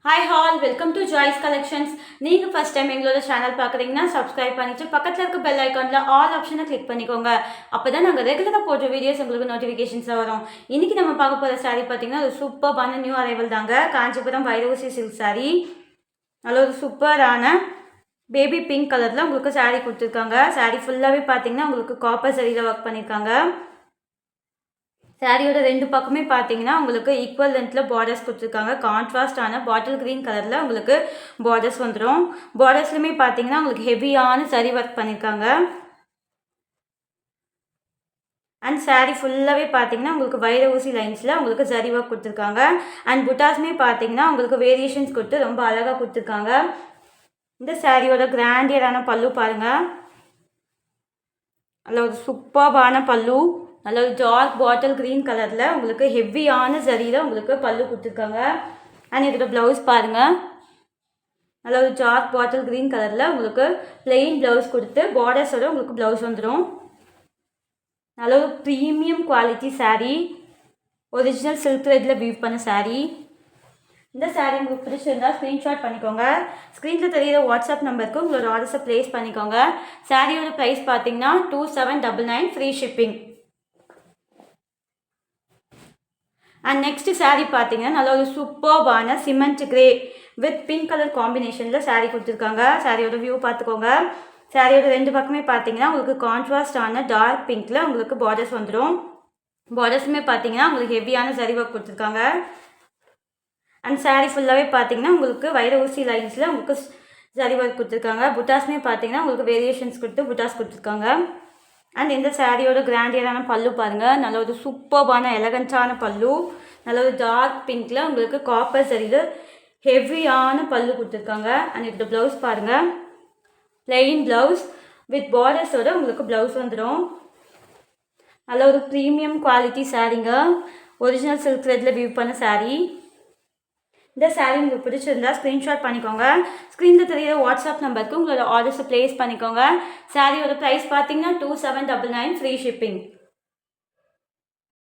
Hi all welcome to Joys collections. நீங்கள் first time எங்களோட channel பார்க்குறீங்கன்னா சப்ஸ்கிரைப் பண்ணிட்டு பக்கத்தில் இருக்க பெல் ஐக்கானில் ஆல் ஆப்ஷனை கிளிக் பண்ணிக்கோங்க. அப்போ தான் நாங்கள் ரெகுலராக போடுற வீடியோஸ் உங்களுக்கு நோட்டிஃபிகேஷன்ஸாக வரும். இன்றைக்கி நம்ம பார்க்க போகிற சாரீ பார்த்தீங்கன்னா ஒரு சூப்பரான நியூ அரைவல் தாங்க. காஞ்சிபுரம் வைரவசி சில்க் சாரீ. நல்ல ஒரு சூப்பரான பேபி பிங்க் கலரில் உங்களுக்கு சாரீ கொடுத்துருக்காங்க. சாரீ ஃபுல்லாகவே பார்த்தீங்கன்னா உங்களுக்கு காப்பர் சரியில் ஒர்க் பண்ணியிருக்காங்க. சாரியோட ரெண்டு பக்கமே பார்த்தீங்கன்னா உங்களுக்கு ஈக்குவல் லென்த்தில் பார்டர்ஸ் கொடுத்துருக்காங்க. கான்ட்ராஸ்டான பாட்டில் க்ரீன் கலரில் உங்களுக்கு பார்டர்ஸ் வந்துடும். பார்டர்ஸ்லையுமே பார்த்தீங்கன்னா உங்களுக்கு ஹெவியான சரி ஒர்க் பண்ணியிருக்காங்க. அண்ட் சாரீ ஃபுல்லாகவே பார்த்தீங்கன்னா உங்களுக்கு வைர ஊசி லைன்ஸில் உங்களுக்கு சரி ஒர்க் கொடுத்துருக்காங்க. அண்ட் புட்டாஸுமே பார்த்தீங்கன்னா உங்களுக்கு வேரியேஷன்ஸ் கொடுத்து ரொம்ப அழகாக கொடுத்துருக்காங்க. இந்த சாரியோட கிராண்டியரான பல்லு பாருங்கள். அதில் ஒரு சூப்பர்பான பல்லு. நல்ல ஒரு டார்க் பாட்டில் க்ரீன் கலரில் உங்களுக்கு ஹெவியான சரியில் உங்களுக்கு பல்லு கொடுத்துருக்காங்க. அண்ட் இதோட ப்ளவுஸ் பாருங்கள். நல்ல ஒரு டார்க் பாட்டில் க்ரீன் கலரில் உங்களுக்கு பிளெயின் ப்ளவுஸ் கொடுத்து பார்டர்ஸோட உங்களுக்கு ப்ளவுஸ் வந்துடும். நல்ல ஒரு premium quality sari. Original silk த்ரெட்டில் வீவ் பண்ண சாரீ. இந்த சாரீ உங்களுக்கு பிடிச்சிருந்தால் ஸ்க்ரீன்ஷாட் பண்ணிக்கோங்க. ஸ்க்ரீனில் தெரியிற வாட்ஸ்அப் நம்பருக்கு உங்களோட ஆர்டர்ஸை ப்ளேஸ் பண்ணிக்கோங்க. சாரியோட ப்ரைஸ் பார்த்தீங்கன்னா 2799 free shipping. And next sari பார்த்தீங்கன்னா நல்ல ஒரு சூப்பர்பான cement grey with pink colour காம்பினேஷனில் சாரீ கொடுத்துருக்காங்க. சாரியோட வியூ பார்த்துக்கோங்க. சாரியோட ரெண்டு பக்கமே பார்த்தீங்கன்னா உங்களுக்கு கான்ட்ராஸ்டான டார்க் பிங்க்கில் உங்களுக்கு பார்டர்ஸ் வந்துடும். பார்டர்ஸுமே பார்த்தீங்கன்னா உங்களுக்கு ஹெவியான சரி ஒர்க் கொடுத்துருக்காங்க. அண்ட் சாரீ ஃபுல்லாகவே பார்த்தீங்கன்னா உங்களுக்கு வைர ஊசி லைன்ஸில் உங்களுக்கு சரி ஒர்க் கொடுத்துருக்காங்க. புட்டாஸுமே பார்த்தீங்கன்னா உங்களுக்கு வேரியேஷன்ஸ் கொடுத்து புட்டாஸ் கொடுத்துருக்காங்க. அண்ட் இந்த சாரியோட கிராண்டியரான பல்லு பாருங்கள். நல்ல ஒரு சூப்பர்பான எலகன்ட்டான பல்லு. நல்ல ஒரு டார்க் பிங்க்கில் உங்களுக்கு காப்பர் சரியில் ஹெவியான பல்லு கொடுத்துருக்காங்க. அண்ட் இதோட ப்ளவுஸ் பாருங்கள். பிளெயின் ப்ளவுஸ் வித் பார்டர்ஸோட உங்களுக்கு ப்ளவுஸ் வந்துடும். நல்ல ஒரு ப்ரீமியம் குவாலிட்டி சாரீங்க. ஒரிஜினல் சில்க் த்ரெட்டில் வீவ் பண்ண சாரீ. இந்த சாரீ உங்களுக்கு பிடிச்சிருந்தா ஸ்க்ரீன்ஷாட் பண்ணிக்கோங்க. ஸ்க்ரீனில் தெரியிற வாட்ஸ்அப் நம்பருக்கு உங்களோட ஆர்டர்ஸை ப்ளேஸ் பண்ணிக்கோங்க. சாரியோட ப்ரைஸ் பார்த்தீங்கன்னா 2799 ஃப்ரீ ஷிப்பிங்.